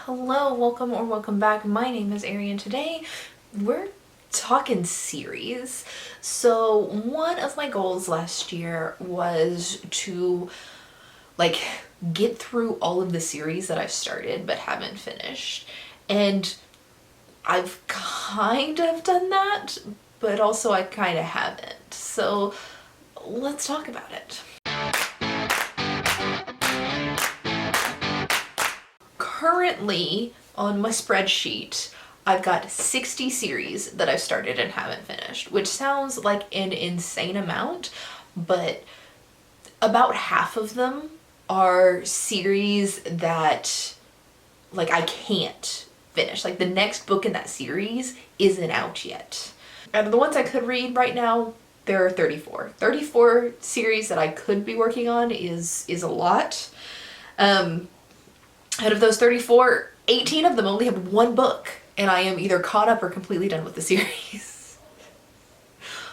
Hello, welcome or welcome back. My name is Arian. Today we're talking series. So one of my goals last year was to get through all of the series that I've started but haven't finished. And I've kind of done that, but also I kind of haven't. So let's talk about it. Currently, on my spreadsheet, I've got 60 series that I've started and haven't finished, which sounds like an insane amount, but about half of them are series that, I can't finish. The next book in that series isn't out yet. Out of the ones I could read right now, there are 34. 34 series that I could be working on is a lot. Out of those 34, 18 of them only have one book, and I am either caught up or completely done with the series.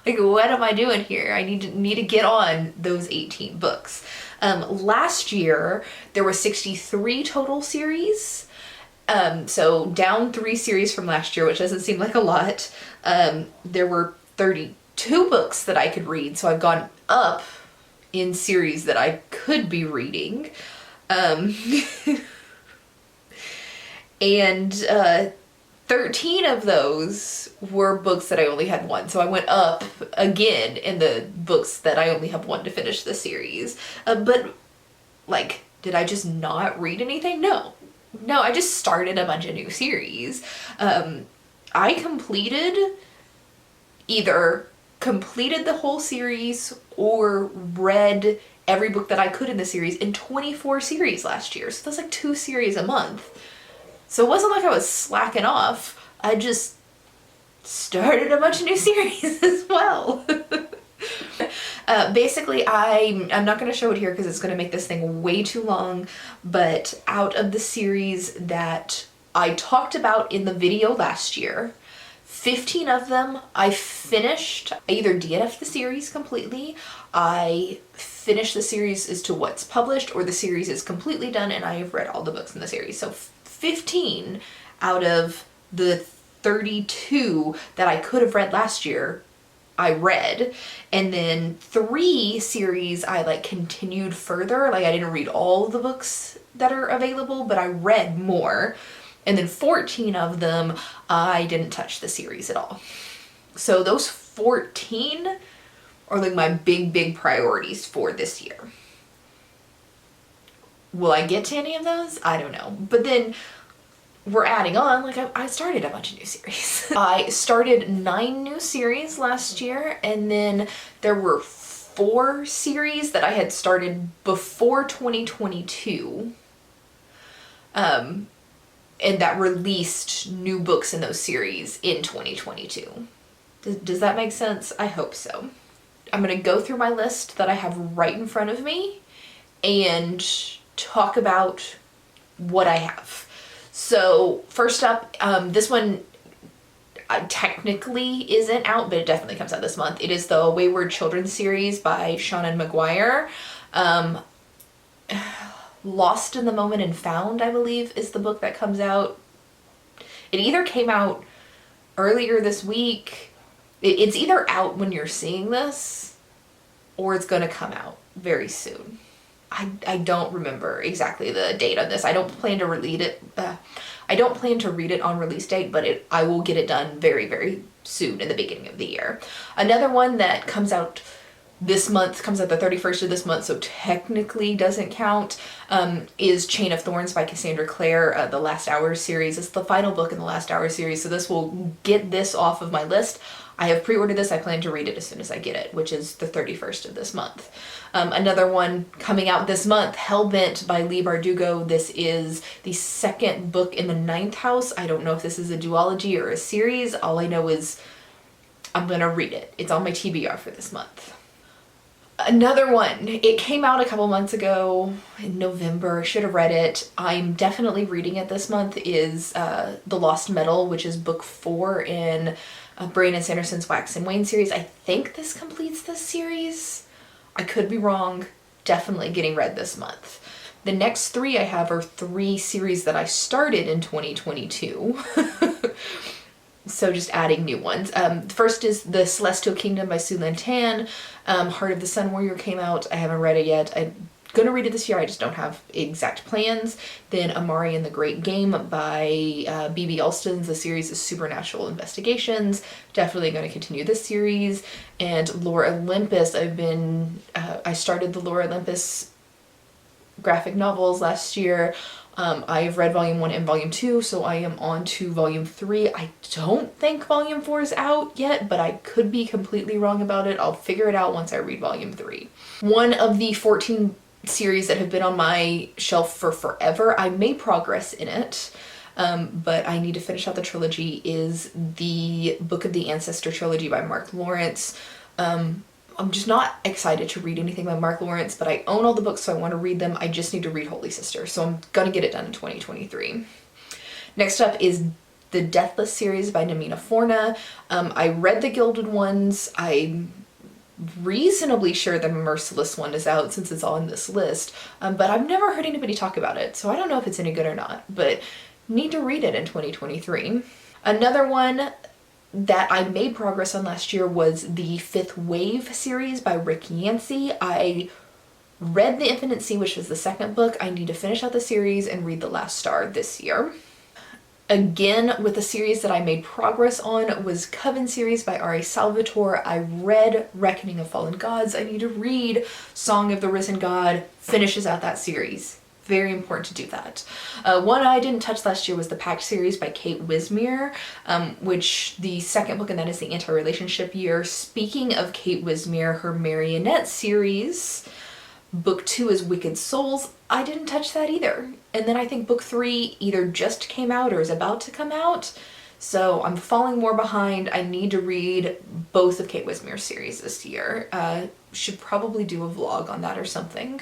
What am I doing here? I need to get on those 18 books. Last year, there were 63 total series. So down 3 series from last year, which doesn't seem like a lot. There were 32 books that I could read, so I've gone up in series that I could be reading. And 13 of those were books that I only had one. So I went up again in the books that I only have one to finish the series. But did I just not read anything? No, I just started a bunch of new series. I either completed the whole series or read every book that I could in the series in 24 series last year. So that's 2 series a month. So it wasn't like I was slacking off. I just started a bunch of new series as well. Basically, I'm not going to show it here because it's going to make this thing way too long, but out of the series that I talked about in the video last year, 15 of them I finished. I either DNF'd the series completely, I finished the series as to what's published, or the series is completely done and I have read all the books in the series. So 15 out of the 32 that I could have read last year, I read. And then 3 series I continued further. I didn't read all the books that are available, but I read more. And then 14 of them, I didn't touch the series at all. So those 14 are my big priorities for this year. Will I get to any of those? I don't know. But then we're adding on, I started a bunch of new series. I started 9 new series last year, and then there were 4 series that I had started before 2022. And that released new books in those series in 2022. Does that make sense? I hope so. I'm going to go through my list that I have right in front of me and talk about what I have. So first up, this one technically isn't out, but it definitely comes out this month. It is the Wayward Children series by Seanan McGuire. Lost in the Moment and Found, I believe, is the book that comes out. It either came out earlier this week. It's either out when you're seeing this, or it's going to come out very soon. I don't remember exactly the date on this. I don't plan to read it. I don't plan to read it on release date, but I will get it done very, very soon in the beginning of the year. Another one that comes out this month, comes out the 31st of this month, so technically doesn't count, is Chain of Thorns by Cassandra Clare, the Last Hours series. It's the final book in the Last Hours series, so this will get this off of my list. I have pre-ordered this. I plan to read it as soon as I get it, which is the 31st of this month. Another one coming out this month, Hellbent by Leigh Bardugo. This is the 2nd book in the 9th house. I don't know if this is a duology or a series. All I know is I'm gonna read it. It's on my TBR for this month. Another one, it came out a couple months ago in November. I should have read it. I'm definitely reading it this month, is The Lost Metal, which is book 4 in Brandon Sanderson's Wax and Wayne series. I think this completes this series. I could be wrong. Definitely getting read this month. The next 3 I have are 3 series that I started in 2022. So just adding new ones. First is The Celestial Kingdom by Su Lan Tan. Heart of the Sun Warrior came out. I haven't read it yet. I'm gonna read it this year. I just don't have exact plans. Then Amari and the Great Game by B.B. Alston's. The series is Supernatural Investigations. Definitely going to continue this series. And Lore Olympus. I started the Lore Olympus graphic novels last year. I've read volume 1 and volume 2, so I am on to volume 3. I don't think volume 4 is out yet, but I could be completely wrong about it. I'll figure it out once I read volume 3. One of the 14 series that have been on my shelf for forever, I made progress in it, but I need to finish out the trilogy, is the Book of the Ancestor Trilogy by Mark Lawrence. I'm just not excited to read anything by Mark Lawrence, but I own all the books, so I want to read them. I just need to read Holy Sister, so I'm gonna get it done in 2023. Next up is the Deathless series by Namina Forna. I read the Gilded Ones. I'm reasonably sure the Merciless one is out since it's on this list, but I've never heard anybody talk about it, so I don't know if it's any good or not, but need to read it in 2023. Another one that I made progress on last year was the Fifth Wave series by Rick Yancey. I read The Infinite Sea, which was the second book. I need to finish out the series and read The Last Star this year. Again, with the series that I made progress on was Coven series by R.A. Salvatore. I read Reckoning of Fallen Gods. I need to read Song of the Risen God. Finishes out that series. Very important to do that. One I didn't touch last year was the Pact series by Kate Wismere, which the second book in that is the Anti-Relationship Year. Speaking of Kate Wismere, her Marionette series, book 2 is Wicked Souls. I didn't touch that either. And then I think book 3 either just came out or is about to come out. So I'm falling more behind. I need to read both of Kate Wismere's series this year. Should probably do a vlog on that or something.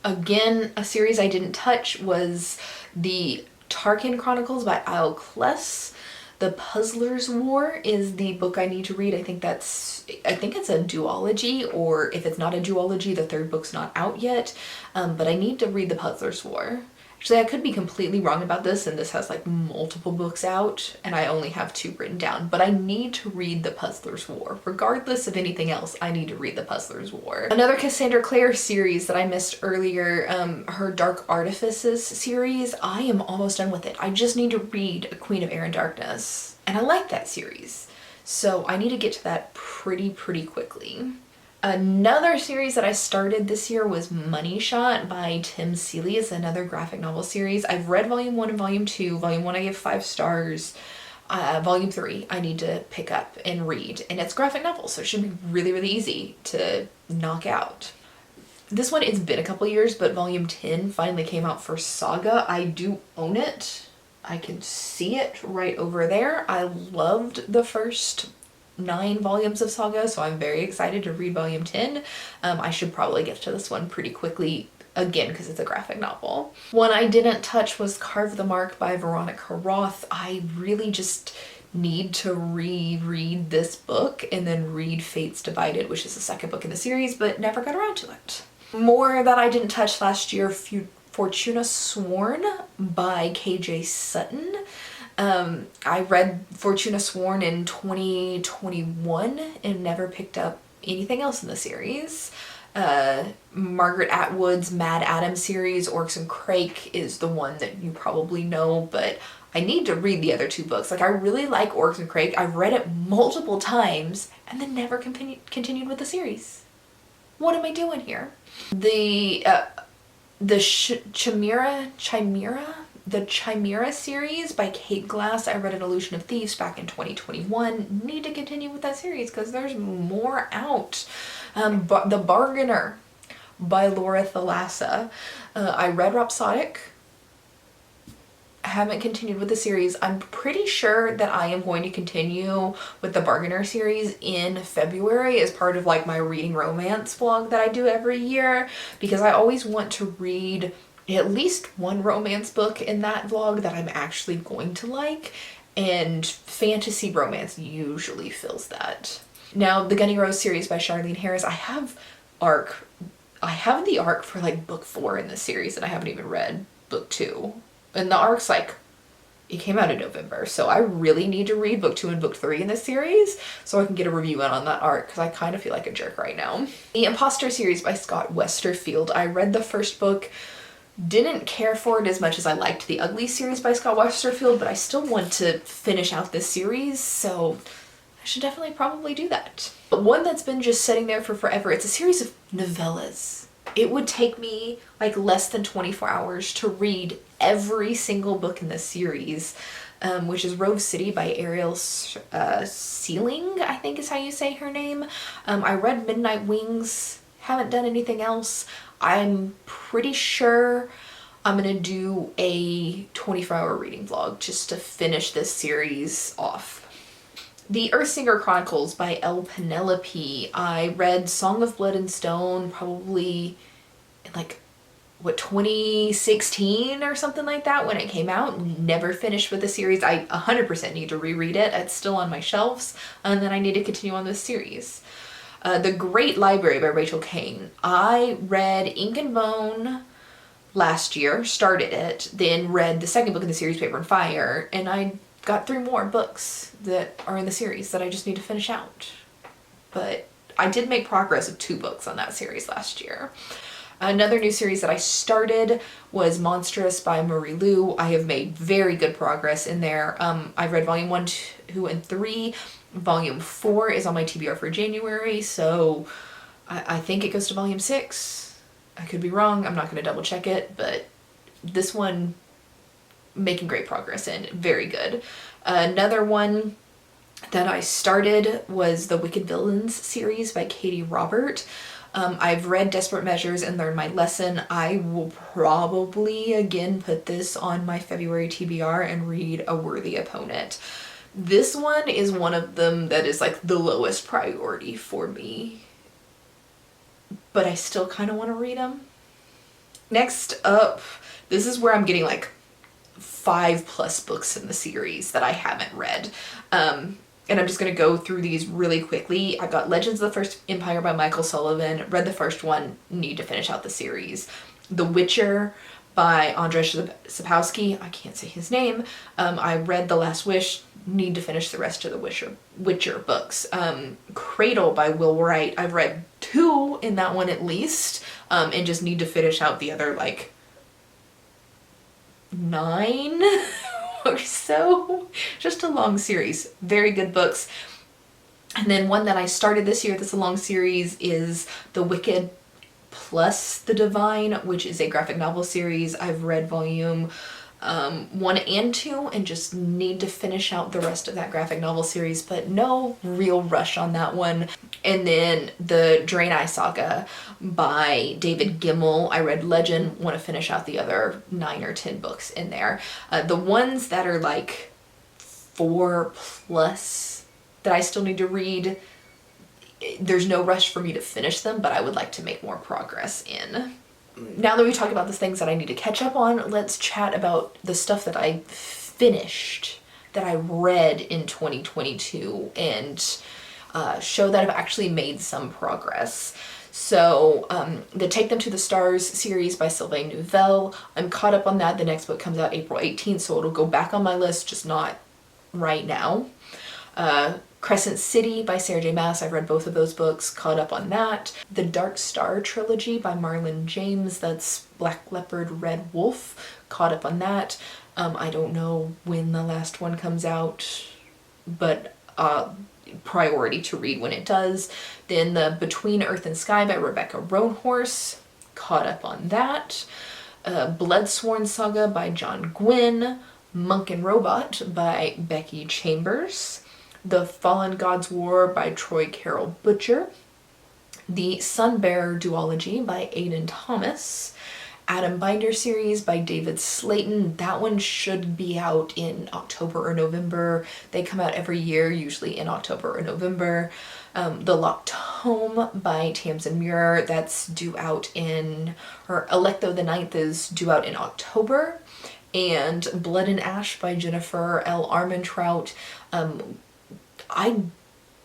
Again, a series I didn't touch was the Tarkin Chronicles by Isle Kless. The Puzzler's War is the book I need to read. I think it's a duology, or if it's not a duology, the third book's not out yet. But I need to read The Puzzler's War. Actually, I could be completely wrong about this, and this has like multiple books out, and I only have 2 written down, but I need to read The Puzzler's War. Regardless of anything else, I need to read The Puzzler's War. Another Cassandra Clare series that I missed earlier, her Dark Artifices series, I am almost done with it. I just need to read A Queen of Air and Darkness, and I like that series. So I need to get to that pretty quickly. Another series that I started this year was Money Shot by Tim Seeley. It's another graphic novel series. I've read volume 1 and volume 2. Volume 1 I give 5 stars. Volume 3 I need to pick up and read. And it's graphic novel, so it should be really easy to knock out. This one, it's been a couple years, but volume 10 finally came out for Saga. I do own it. I can see it right over there. I loved the first 9 volumes of Saga, so I'm very excited to read volume 10. I should probably get to this one pretty quickly, again, because it's a graphic novel. One I didn't touch was Carve the Mark by Veronica Roth. I really just need to reread this book and then read Fates Divided, which is the second book in the series, but never got around to it. More that I didn't touch last year, Fortuna Sworn by KJ Sutton. I read Fortuna Sworn in 2021 and never picked up anything else in the series. Margaret Atwood's Mad Adam series, Orcs and Crake, is the one that you probably know, but I need to read the other 2 books. Like, I really like Orcs and Crake. I've read it multiple times and then never continued with the series. What am I doing here? The Chimera series by Kate Glass. I read An Illusion of Thieves back in 2021. Need to continue with that series because there's more out. The Bargainer by Laura Thalassa. I read Rhapsodic. I haven't continued with the series. I'm pretty sure that I am going to continue with the Bargainer series in February as part of like my reading romance vlog that I do every year, because I always want to read at least one romance book in that vlog that I'm actually going to like, and fantasy romance usually fills that. Now, the Gunny Rose series by Charlene Harris, I have ARC I have the arc for like book 4 in the series and I haven't even read book 2. And the arc's like, it came out in November, so I really need to read book 2 and book 3 in this series so I can get a review out on that arc, because I kind of feel like a jerk right now. The Imposter series by Scott Westerfield. I read the first book, didn't care for it as much as I liked the Ugly series by Scott Westerfield, but I still want to finish out this series, so I should definitely probably do that. But one that's been just sitting there for forever, it's a series of novellas. It would take me like less than 24 hours to read every single book in this series, which is Rove City by Ariel Sealing, I think is how you say her name. I read Midnight Wings, haven't done anything else. I'm pretty sure I'm gonna do a 24-hour reading vlog just to finish this series off. The Earthsinger Chronicles by L. Penelope. I read Song of Blood and Stone probably in like, what, 2016 or something like that when it came out. Never finished with the series. I 100% need to reread it. It's still on my shelves, and then I need to continue on this series. The Great Library by Rachel Kane. I read Ink and Bone last year, started it, then read the second book in the series, Paper and Fire, and I got 3 more books that are in the series that I just need to finish out. But I did make progress of 2 books on that series last year. Another new series that I started was Monstrous by Marie Lu. I have made very good progress in there. I've read volume 1, 2, and 3. Volume 4 is on my TBR for January, so I think it goes to volume 6. I could be wrong, I'm not going to double check it, but this one, making great progress in, very good. Another one that I started was the Wicked Villains series by Katie Robert. I've read Desperate Measures and learned my lesson. I will probably again put this on my February TBR and read A Worthy Opponent. This one is one of them that is like the lowest priority for me, but I still kind of want to read them. Next up, this is where I'm getting like 5+ books in the series that I haven't read. And I'm just going to go through these really quickly. I've got Legends of the First Empire by Michael Sullivan. Read the first one, need to finish out the series. The Witcher by Andrzej Sapkowski. I can't say his name. I read The Last Wish, need to finish the rest of the Witcher books. Cradle by Will Wright. I've read 2 in that one at least, and just need to finish out the other like 9 or so. Just a long series. Very good books. And then one that I started this year that's a long series is The Wicked plus The Divine, which is a graphic novel series. I've read volume 1 and 2 and just need to finish out the rest of that graphic novel series, but no real rush on that one. And then the Eye Saga by David Gemmell. I read Legend, want to finish out the other 9 or 10 books in there. The ones that are like 4+ that I still need to read, there's no rush for me to finish them, but I would like to make more progress in. Now that we talked about the things that I need to catch up on, let's chat about the stuff that I finished, that I read in 2022, and show that I've actually made some progress. So the Take Them to the Stars series by Sylvain Nouvelle, I'm caught up on that. The next book comes out April 18th, so it'll go back on my list, just not right now. Crescent City by Sarah J. Maas. I've read both of those books, caught up on that. The Dark Star Trilogy by Marlon James, that's Black Leopard, Red Wolf, caught up on that. I don't know when the last one comes out, but priority to read when it does. Then the Between Earth and Sky by Rebecca Roanhorse, caught up on that. Bloodsworn Saga by John Gwynne. Monk and Robot by Becky Chambers. The Fallen Gods War by Troy Carroll Butcher. The Sunbearer Duology by Aidan Thomas. Adam Binder series by David Slayton. That one should be out in October or November. They come out every year, usually in October or November. The Locked Home by Tamsin Muir. That's due out in, or Electo the Ninth is due out in October. And Blood and Ash by Jennifer L. Armentrout. I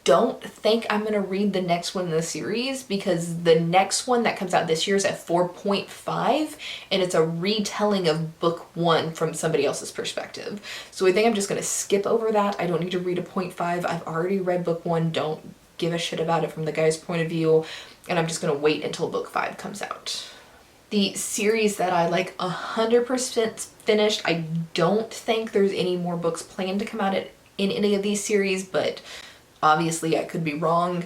don't think I'm going to read the next one in the series because the next one that comes out this year is at 4.5 and it's a retelling of book 1 from somebody else's perspective. So I think I'm just going to skip over that. I don't need to read a 0.5. I've already read book 1. Don't give a shit about it from the guy's point of view. And I'm just going to wait until book 5 comes out. The series that I like 100% finished, I don't think there's any more books planned to come out in any of these series, but obviously I could be wrong.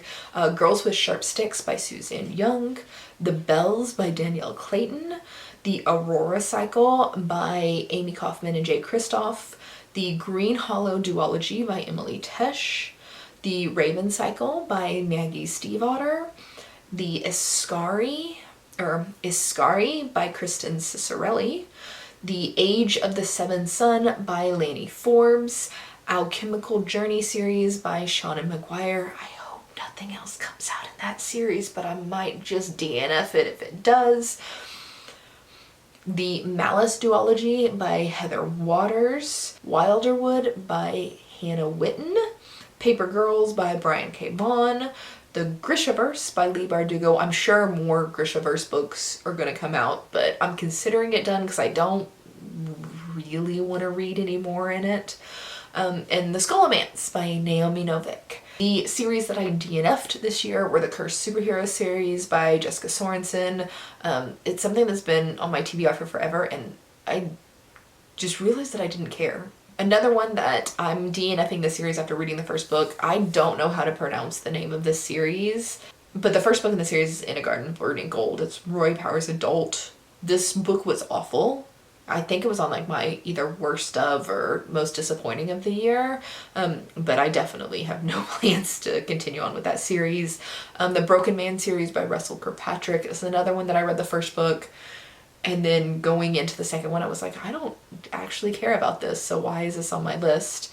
Girls with Sharp Sticks by Suzanne Young, The Bells by Danielle Clayton, The Aurora Cycle by Amy Kaufman and Jay Kristoff, The Green Hollow Duology by Emily Tesh, The Raven Cycle by Maggie Stiefvater, The Iscari by Kristen Cicerelli, The Age of the Seven Sun by Lanny Forbes, Alchemical Journey series by Shannon McGuire. I hope nothing else comes out in that series, but I might just DNF it if it does. The Malice Duology by Heather Waters, Wilderwood by Hannah Witten, Paper Girls by Brian K. Vaughan, The Grishaverse by Leigh Bardugo. I'm sure more Grishaverse books are going to come out, but I'm considering it done because I don't really want to read any more in it. And The Scholomance by Naomi Novik. The series that I DNF'd this year were the Cursed Superhero series by Jessica Sorensen. It's something that's been on my TBR for forever, and I just realized that I didn't care. Another one that I'm DNFing the series after reading the first book, I don't know how to pronounce the name of this series, but the first book in the series is In a Garden of Burning Gold. It's Roy Powers' adult. This book was awful. I think it was on like my either worst of or most disappointing of the year, but I definitely have no plans to continue on with that series. The Broken Man series by Russell Kirkpatrick is another one that I read the first book, and then going into the second one I was like, I don't actually care about this, so why is this on my list?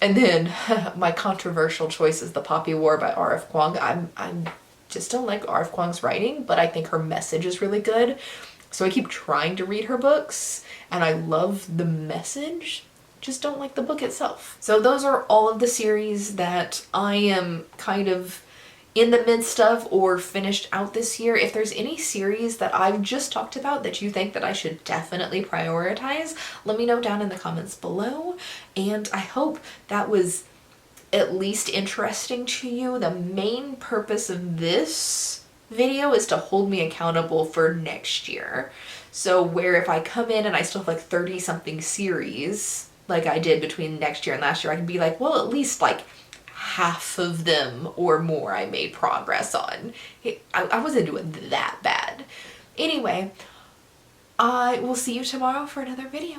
And then my controversial choice is The Poppy War by R.F. Kuang. I just don't like R.F. Kuang's writing, but I think her message is really good. So I keep trying to read her books, and I love the message, just don't like the book itself. So those are all of the series that I am kind of in the midst of or finished out this year. If there's any series that I've just talked about that you think that I should definitely prioritize, let me know down in the comments below. And I hope that was at least interesting to you. The main purpose of this video is to hold me accountable for next year. So where if I come in and I still have like 30 something series like I did between next year and last year, I can be like, well, at least like half of them or more I made progress on. I wasn't doing that bad. Anyway, I will see you tomorrow for another video.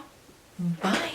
Bye.